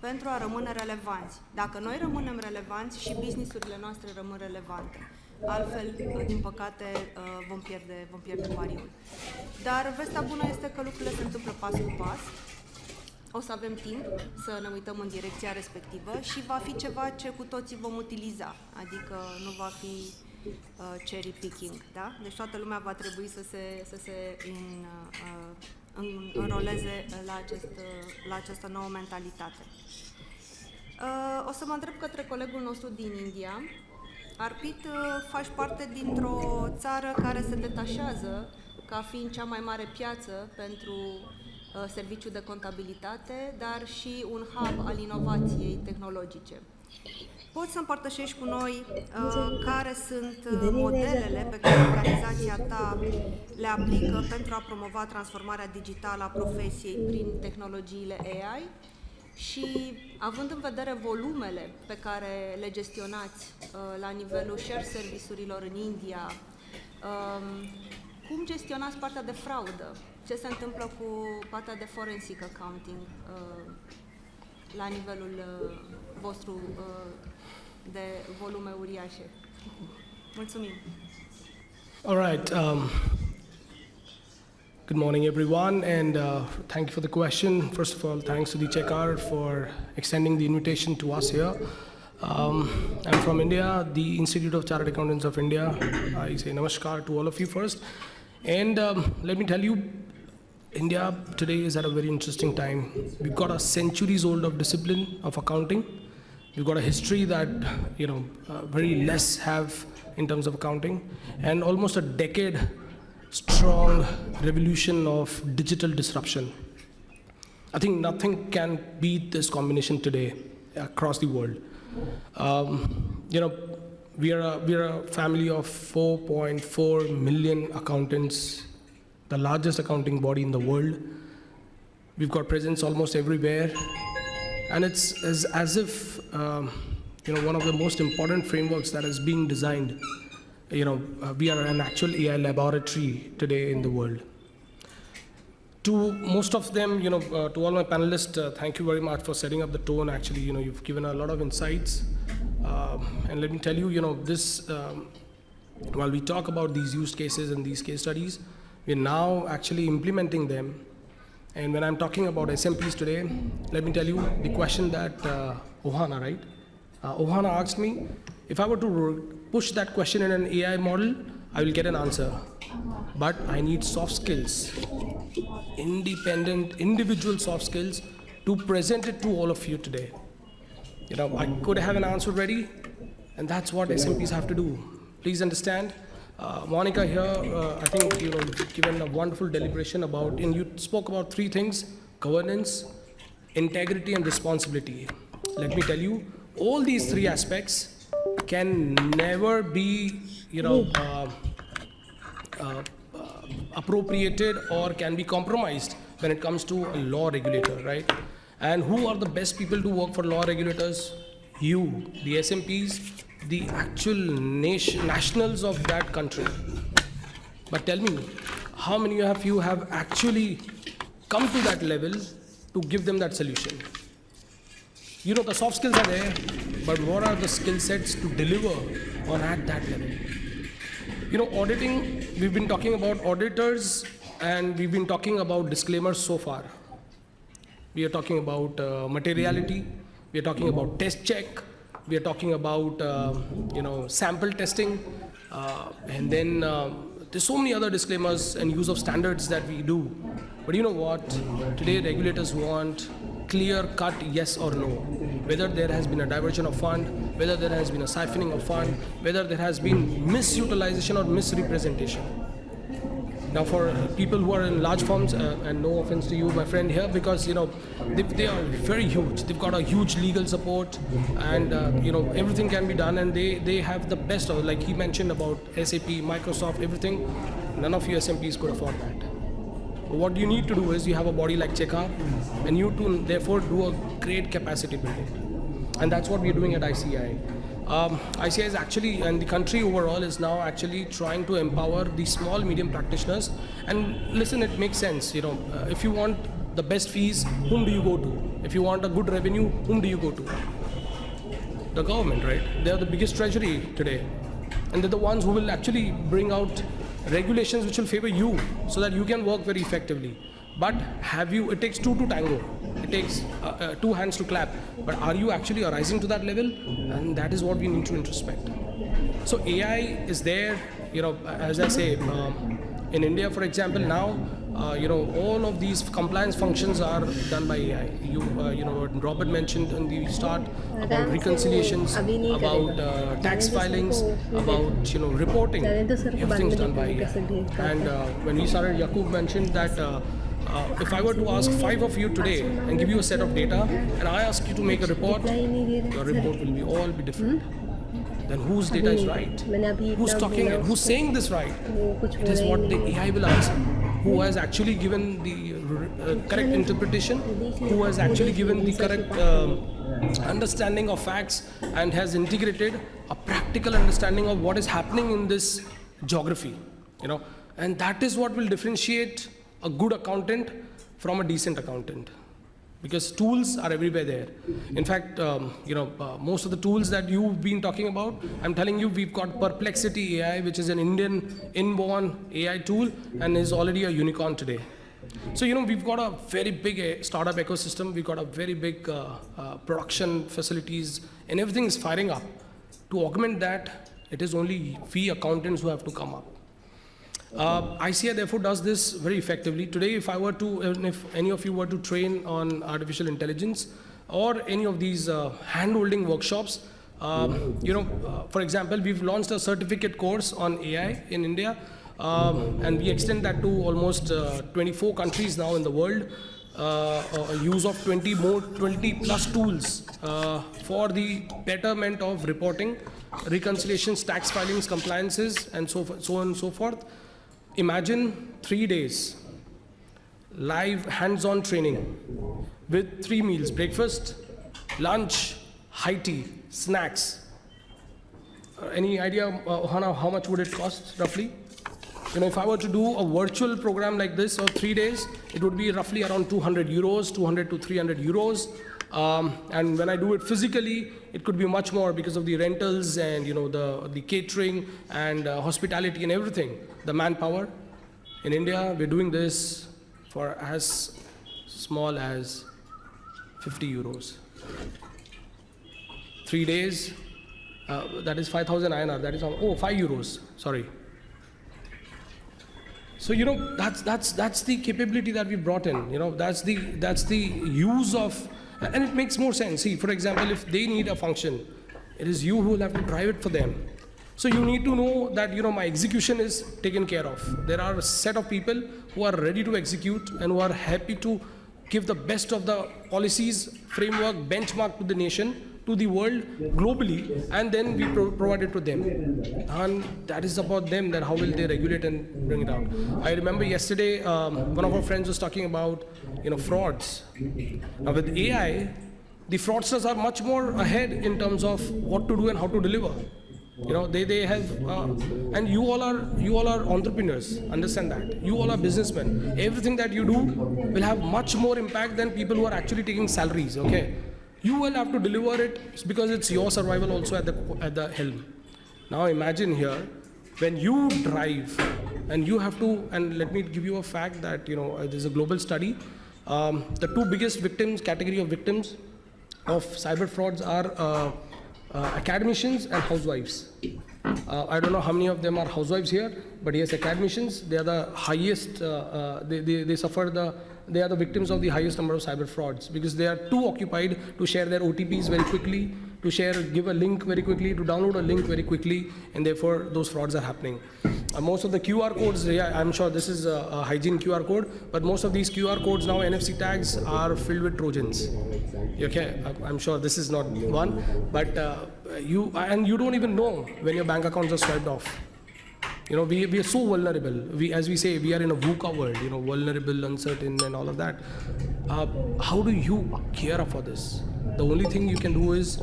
pentru a rămâne relevanți. Dacă noi rămânem relevanți și business-urile noastre rămân relevante. Altfel, din păcate, vom pierde pariul. Dar vestea bună este că lucrurile se întâmplă pas cu pas. O să avem timp să ne uităm în direcția respectivă și va fi ceva ce cu toții vom utiliza, adică nu va fi cherry picking, da? Deci toată lumea va trebui să se înroleze la această nouă mentalitate. O să mă întreb către colegul nostru din India. Arpit, faci parte dintr-o țară care se detașează ca fiind cea mai mare piață pentru serviciul de contabilitate, dar și un hub al inovației tehnologice. Poți să împărtășești cu noi care sunt modelele pe care organizația ta le aplică pentru a promova transformarea digitală a profesiei prin tehnologiile AI și, având în vedere volumele pe care le gestionați la nivelul share service-urilor în India, cum gestionați partea de fraudă? Ce se întâmplă cu partea de forensic accounting la nivelul vostru de volume uriașe? Mulțumim! All right. Good morning, everyone, and thank you for the question. First of all, thanks to the CHECAR for extending the invitation to us here. I'm from India, the Institute of Chartered Accountants of India. I say namaskar to all of you first. And let me tell you, India today is at a very interesting time. We've got a centuries old of discipline of accounting. We've got a history that very less have in terms of accounting, and almost a decade strong revolution of digital disruption. I think nothing can beat this combination today across the world. We are a family of 4.4 million accountants, the largest accounting body in the world. We've got presence almost everywhere, and it's as if one of the most important frameworks that is being designed. We are an actual AI laboratory today in the world. To most of them, to all my panelists, thank you very much for setting up the tone. Actually, you've given a lot of insights. And let me tell you, this, while we talk about these use cases and these case studies, we're now actually implementing them. And when I'm talking about SMPs today, let me tell you the question that Ohana, right? Ohana asked me, if I were to push that question in an AI model, I will get an answer. But I need soft skills, independent, individual soft skills to present it to all of you today. I could have an answer ready, and that's what SMPs have to do. Please understand. Monica here, I think you've given a wonderful deliberation about, and you spoke about three things: governance, integrity, and responsibility. Let me tell you, all these three aspects can never be, appropriated or can be compromised when it comes to a law regulator, right? And who are the best people to work for law regulators? You, the SMPs, the actual nationals of that country. But tell me, how many of you have actually come to that level to give them that solution? The soft skills are there, but what are the skill sets to deliver on at that level? Auditing, we've been talking about auditors, and we've been talking about disclaimers so far. We are talking about materiality, we are talking about test check, we are talking about sample testing, and then there's so many other disclaimers and use of standards that we do. But you know what? Today regulators want clear-cut yes or no. Whether there has been a diversion of fund, whether there has been a siphoning of fund, whether there has been misutilization or misrepresentation. Now, for people who are in large firms, and no offense to you, my friend here, because they are very huge. They've got a huge legal support, and everything can be done, and they have the best of, like he mentioned about SAP, Microsoft, everything. None of you SMPs could afford that. What you need to do is you have a body like CHECAR, and you to therefore do a great capacity building, and that's what we're doing at ICAI. ICAI is actually, and the country overall is now actually trying to empower the small, medium practitioners. And listen, it makes sense. If you want the best fees, whom do you go to? If you want a good revenue, whom do you go to? The government, right? They are the biggest treasury today. And they're the ones who will actually bring out regulations which will favor you so that you can work very effectively. But it takes two to tango. It takes two hands to clap. But are you actually arising to that level? And that is what we need to introspect. So AI is there, as I say, in India, for example, now, all of these compliance functions are done by AI. Robert mentioned in the start about reconciliations, about tax filings, about reporting. Everything's done by AI. And when we started, Yakub mentioned that if I were to ask 5 of you today and give you a set of data, and I ask you to make a report, your report will all be different. Then whose data is right? Who's talking it? Who's saying this right? It is what the AI will answer. Who has actually given the correct interpretation? Who has actually given the correct understanding of facts and has integrated a practical understanding of what is happening in this geography? And that is what will differentiate a good accountant from a decent accountant. Because tools are everywhere there. In fact, most of the tools that you've been talking about, I'm telling you, we've got Perplexity AI, which is an Indian inborn AI tool and is already a unicorn today. So, we've got a very big startup ecosystem. We've got a very big production facilities, and everything is firing up. To augment that, it is only we accountants who have to come up. ICAI therefore does this very effectively. Today, if any of you were to train on artificial intelligence or any of these hand-holding workshops, for example, we've launched a certificate course on AI in India, and we extend that to almost 24 countries now in the world. Use of 20 plus tools for the betterment of reporting, reconciliations, tax filings, compliances, and so on and so forth. Imagine 3 days, live hands-on training with 3 meals, breakfast, lunch, high tea, snacks. Any idea, how much would it cost roughly? If I were to do a virtual program like this for 3 days, it would be roughly around 200 euros, 200 to 300 euros. And when I do it physically, it could be much more because of the rentals and the catering and hospitality and everything, the manpower. In India, we're doing this for as small as 50 euros. 3 days, that is 5,000 INR. That is 5 euros. Sorry. So that's the capability that we brought in. That's the use of. And it makes more sense. See, for example, if they need a function, it is you who will have to drive it for them. So you need to know that, my execution is taken care of. There are a set of people who are ready to execute and who are happy to give the best of the policies, framework, benchmark to the nation, to the world, globally, and then we provide it to them. And that is about them, that how will they regulate and bring it out. I remember yesterday, one of our friends was talking about, frauds. Now with AI, the fraudsters are much more ahead in terms of what to do and how to deliver. They have, and you all are entrepreneurs, understand that. You all are businessmen. Everything that you do will have much more impact than people who are actually taking salaries, okay? You will have to deliver it because it's your survival also at the helm. Now imagine here, when you drive and you have to, and let me give you a fact that, there's a global study. The 2 biggest category of victims of cyber frauds are academicians and housewives. I don't know how many of them are housewives here, but yes, academicians, they are the highest, they are the victims of the highest number of cyber frauds because they are too occupied to share their OTPs very quickly, to give a link very quickly, to download a link very quickly, and therefore those frauds are happening. Most of the QR codes, I'm sure this is a hygiene QR code, but most of these QR codes now, NFC tags, are filled with Trojans. Okay, I'm sure this is not one, but you don't even know when your bank accounts are swiped off. We are so vulnerable. As we say, we are in a VUCA world, vulnerable, uncertain, and all of that. How do you care for this? The only thing you can do is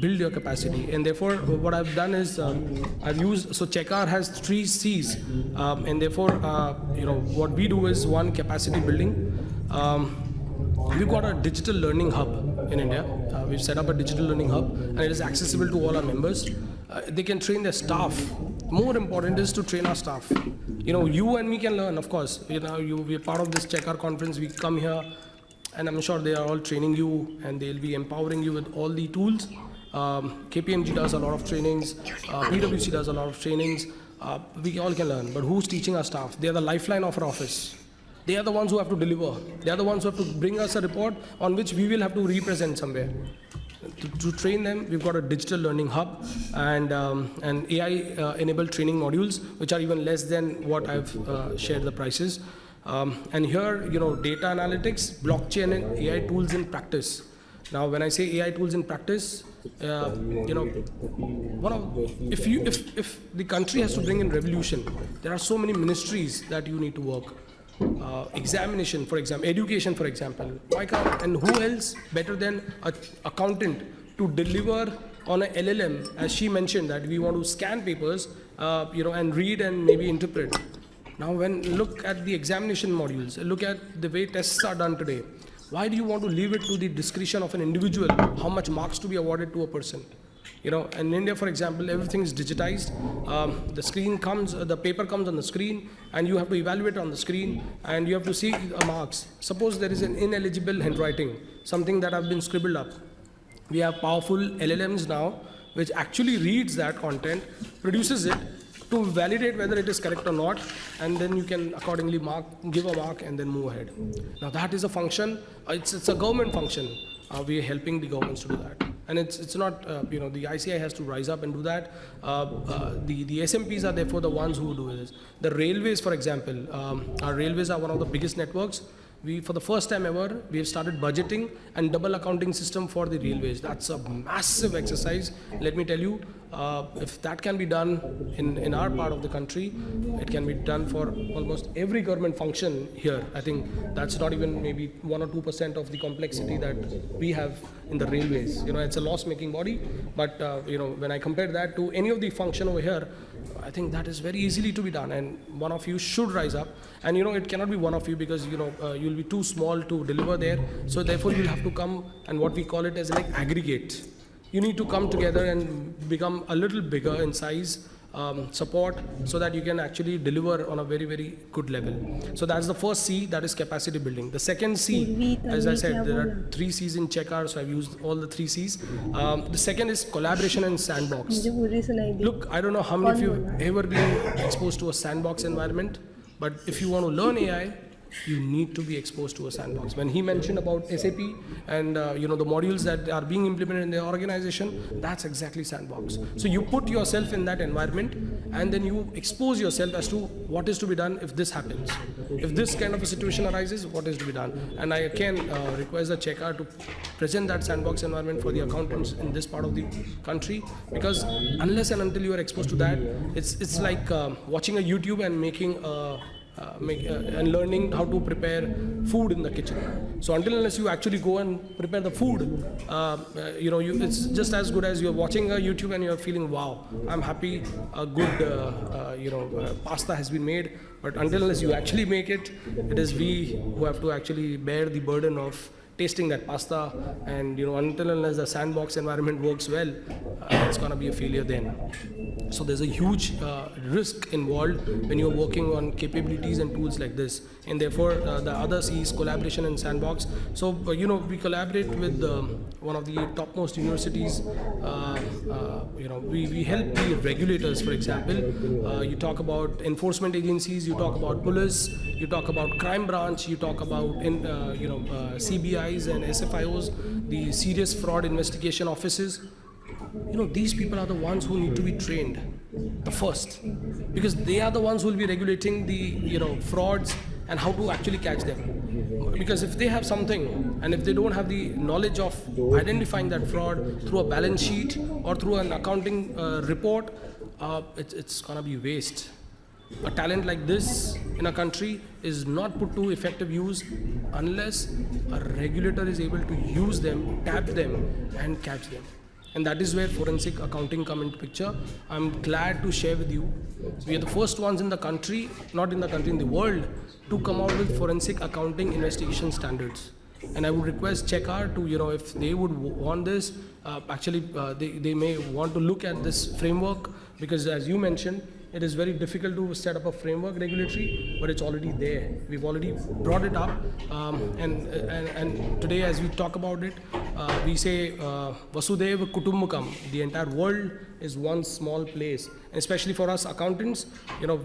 build your capacity. And therefore, what I've done is Checkr has 3 C's. And therefore, what we do is 1, capacity building. We've got a digital learning hub in India. We've set up a digital learning hub, and it is accessible to all our members. They can train their staff. More important is to train our staff. You and me can learn, of course. We're part of this Check Our conference. We come here, and I'm sure they are all training you, and they'll be empowering you with all the tools. KPMG does a lot of trainings. PwC does a lot of trainings. We all can learn. But who's teaching our staff? They are the lifeline of our office. They are the ones who have to deliver. They are the ones who have to bring us a report on which we will have to represent somewhere. To train them, we've got a digital learning hub and AI-enabled training modules, which are even less than what I've shared the prices. And here, data analytics, blockchain, and AI tools in practice. Now, when I say AI tools in practice, if the country has to bring in revolution, there are so many ministries that you need to work. Examination, for example, education, for example. Why can't, and who else better than an accountant to deliver on a LLM, as she mentioned that we want to scan papers, and read and maybe interpret. Now, look at the examination modules, look at the way tests are done today. Why do you want to leave it to the discretion of an individual how much marks to be awarded to a person? In India, for example, everything is digitized. The paper comes on the screen, and you have to evaluate on the screen, and you have to see marks. Suppose there is an ineligible handwriting, something that have been scribbled up. We have powerful LLMs now, which actually reads that content, produces it to validate whether it is correct or not, and then you can accordingly give a mark, and then move ahead. Now that is a function. It's a government function. We are helping the governments to do that. And it's not, the ICAI has to rise up and do that. The SMPs are therefore the ones who do this. The railways, for example, our railways are one of the biggest networks. For the first time ever, we have started budgeting and double accounting system for the railways. That's a massive exercise. Let me tell you, if that can be done in our part of the country, it can be done for almost every government function here. I think that's not even maybe 1 or 2% of the complexity that we have in the railways. It's a loss-making body, but when I compare that to any of the function over here, I think that is very easily to be done, and one of you should rise up. And it cannot be one of you, because you'll be too small to deliver there. So therefore you'll have to come, and what we call it as like aggregate. You need to come together and become a little bigger in size, support, so that you can actually deliver on a very, very good level. So that's the first C, that is capacity building. The second C, as I said, there are 3 C's in Check Our, so I've used all the 3 C's. The second is collaboration and sandbox. Look, I don't know how many of you have ever been exposed to a sandbox environment, but if you want to learn AI, you need to be exposed to a sandbox. When he mentioned about SAP and the modules that are being implemented in the organization, that's exactly sandbox. So you put yourself in that environment, and then you expose yourself as to what is to be done if this happens. If this kind of a situation arises, what is to be done? And I can request the Check Our to present that sandbox environment for the accountants in this part of the country, because unless and until you are exposed to that, it's like watching a YouTube and making and learning how to prepare food in the kitchen. So until unless you actually go and prepare the food, it's just as good as you're watching a YouTube and you're feeling, wow, I'm happy, a good pasta has been made. But until unless you actually make it, it is we who have to actually bear the burden of tasting that pasta, and until unless the sandbox environment works well, it's going to be a failure then. So there's a huge risk involved when you're working on capabilities and tools like this, and therefore the other C is collaboration and sandbox. So we collaborate with one of the topmost universities. We help the regulators, for example. You talk about enforcement agencies, you talk about police, you talk about crime branch, you talk about CBIs and SFIOs, the serious fraud investigation offices. These people are the ones who need to be trained the first, because they are the ones who will be regulating the frauds and how to actually catch them. Because if they have something, and if they don't have the knowledge of identifying that fraud through a balance sheet or through an accounting report, it's gonna be waste. A talent like this in a country is not put to effective use unless a regulator is able to use them, tap them, and catch them. And that is where forensic accounting come into picture. I'm glad to share with you, we are the first ones in the country, not in the country, in the world, to come out with forensic accounting investigation standards. And I would request CHECR to, if they would want this, they may want to look at this framework, because as you mentioned, it is very difficult to set up a framework regulatory, but it's already there. We've already brought it up, and today as we talk about it, we say Vasudhaiva Kutumbakam, the entire world is one small place. And especially for us accountants,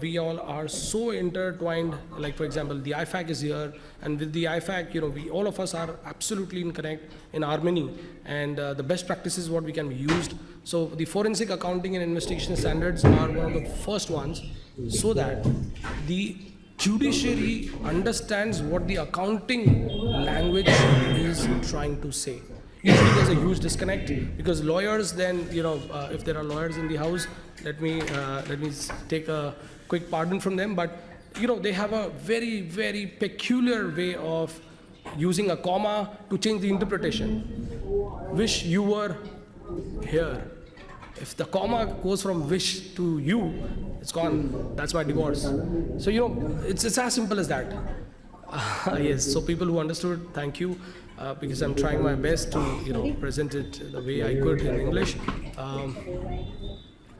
we all are so intertwined. Like for example, the IFAC is here, and with the IFAC, we all of us are absolutely in connect in harmony, and the best practices what we can be used. So the forensic accounting and investigation standards are one of the first ones, so that the judiciary understands what the accounting language is trying to say. Usually there's a huge disconnect, because lawyers then, if there are lawyers in the house, let me take a quick pardon from them, but they have a very, very peculiar way of using a comma to change the interpretation. Wish you were here. If the comma goes from wish to you, it's gone. That's my divorce. So, it's as simple as that. Yes, so people who understood, thank you, because I'm trying my best to, present it the way I could in English.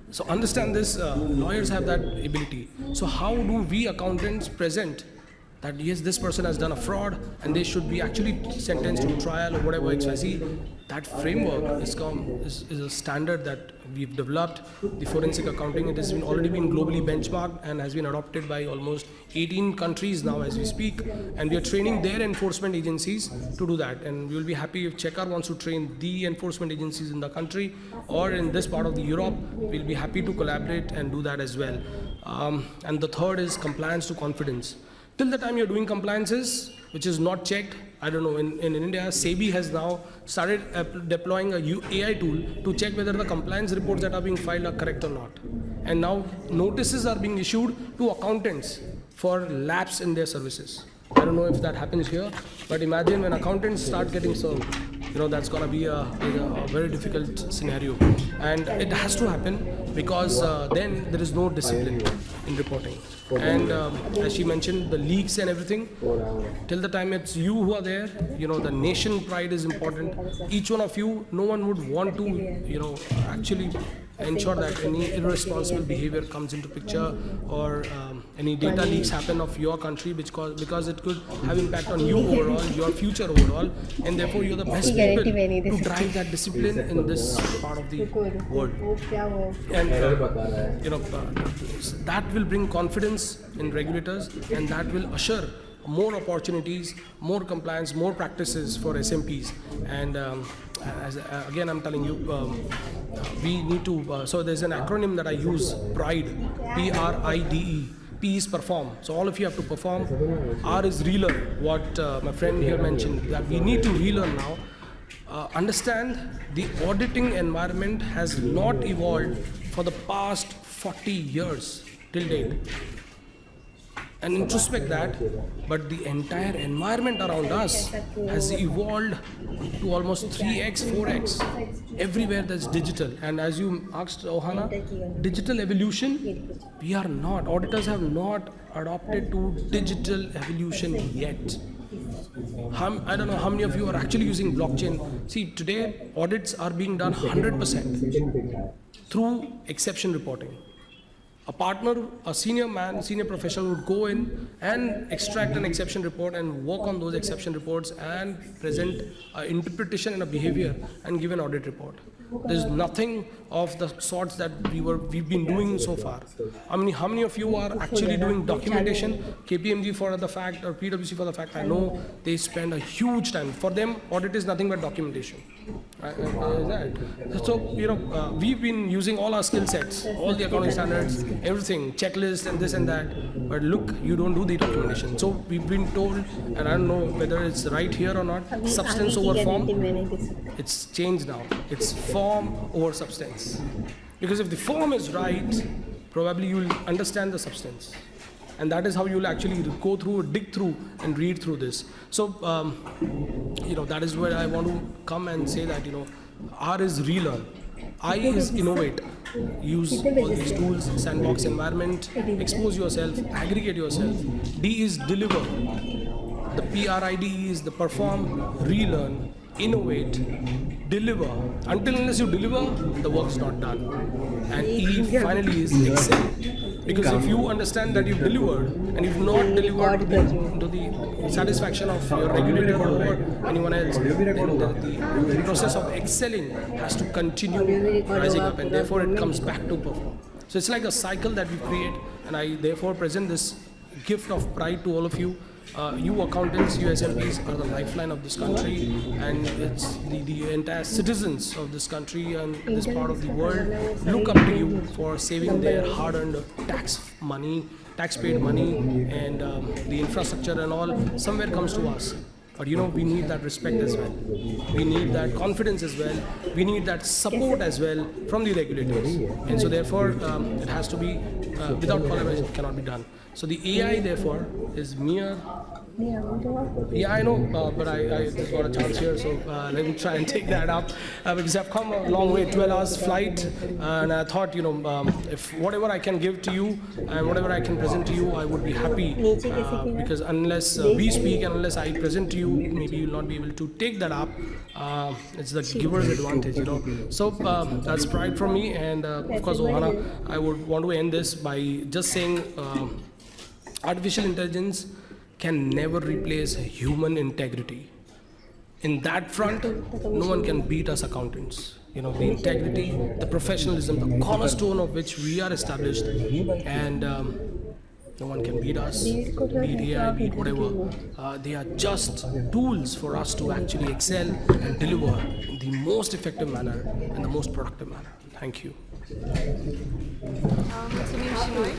So understand this, lawyers have that ability. So how do we accountants present that yes, this person has done a fraud and they should be actually sentenced to trial or whatever XYZ? That framework is a standard that we've developed. The forensic accounting, it has already been globally benchmarked and has been adopted by almost 18 countries now as we speak, and we are training their enforcement agencies to do that. And we will be happy if CHECR wants to train the enforcement agencies in the country or in this part of the Europe. We'll be happy to collaborate and do that as well. And the third is compliance to confidence. Till the time you're doing compliances, which is not checked, I don't know, in India, SEBI has now started deploying a AI tool to check whether the compliance reports that are being filed are correct or not. And now notices are being issued to accountants for lapse in their services. I don't know if that happens here, but imagine when accountants start getting served, that's going to be a very difficult scenario. And it has to happen, because then there is no discipline in reporting. And as she mentioned, the leaks and everything, till the time it's you who are there, the nation pride is important. Each one of you, no one would want to, actually ensure that any irresponsible behavior comes into picture, or any data leaks happen of your country, because it could have impact on you overall, your future overall, and therefore you're the best people to drive that discipline in this part of the world. And that will bring confidence in regulators, and that will assure more opportunities, more compliance, more practices for SMPs. And again, I'm telling you, we need to, so there's an acronym that I use, PRIDE, P-R-I-D-E. P is perform. So all of you have to perform. R is relearn, what my friend here mentioned, that we need to relearn now. Understand the auditing environment has not evolved for the past 40 years till date. And introspect that, but the entire environment around us has evolved to almost 3x, 4x. Everywhere there's digital. And as you asked Ohana, digital evolution, we are not. Auditors have not adopted to digital evolution yet. I don't know how many of you are actually using blockchain. See, today audits are being done 100% through exception reporting. A partner, a senior professional would go in and extract an exception report and work on those exception reports and present an interpretation and a behavior and give an audit report. There's nothing of the sorts that we've been doing so far. How many of you are actually doing documentation? KPMG for the fact, or PwC for the fact, I know they spend a huge time. For them, audit is nothing but documentation. So, we've been using all our skill sets, all the accounting standards, everything, checklist and this and that. But look, you don't do the documentation. So we've been told, and I don't know whether it's right here or not, substance over form. It's changed now. It's form over substance. Because if the form is right, probably you'll understand the substance. And that is how you'll actually go through, dig through, and read through this. So, that is where I want to come and say that, R is relearn. I is innovate. Use all these tools, sandbox environment, expose yourself, aggregate yourself. D is deliver. The PRID is the perform, relearn, innovate, deliver. Until unless you deliver, the work's not done. And E finally is excel. Because if you understand that you've delivered and you've not delivered to the satisfaction of your regulator or anyone else, then the process of excelling has to continue rising up, and therefore it comes back to perform. So it's like a cycle that we create, and I therefore present this gift of pride to all of you. You accountants, you SMPs are the lifeline of this country, and it's the entire citizens of this country and this part of the world look up to you for saving their hard-earned tax-paid money, and the infrastructure and all somewhere comes to us. But we need that respect as well. We need that confidence as well. We need that support as well from the regulators. And so therefore, it has to be, without collaboration, it cannot be done. So the AI therefore is mere. Yeah, I know, but I just got a chance here, so let me try and take that up, because I've come a long way, 12 hours flight, and I thought, if whatever I can give to you and whatever I can present to you, I would be happy, because unless we speak and unless I present to you, maybe you'll not be able to take that up. It's the giver's advantage, So that's pride from me, and of course, Ohana, I would want to end this by just saying artificial intelligence can never replace human integrity. In that front, no one can beat us accountants. The integrity, the professionalism, the cornerstone of which we are established, and no one can beat us, beat AI, beat whatever. They are just tools for us to actually excel and deliver in the most effective manner and the most productive manner. Thank you. Mulțumim și noi.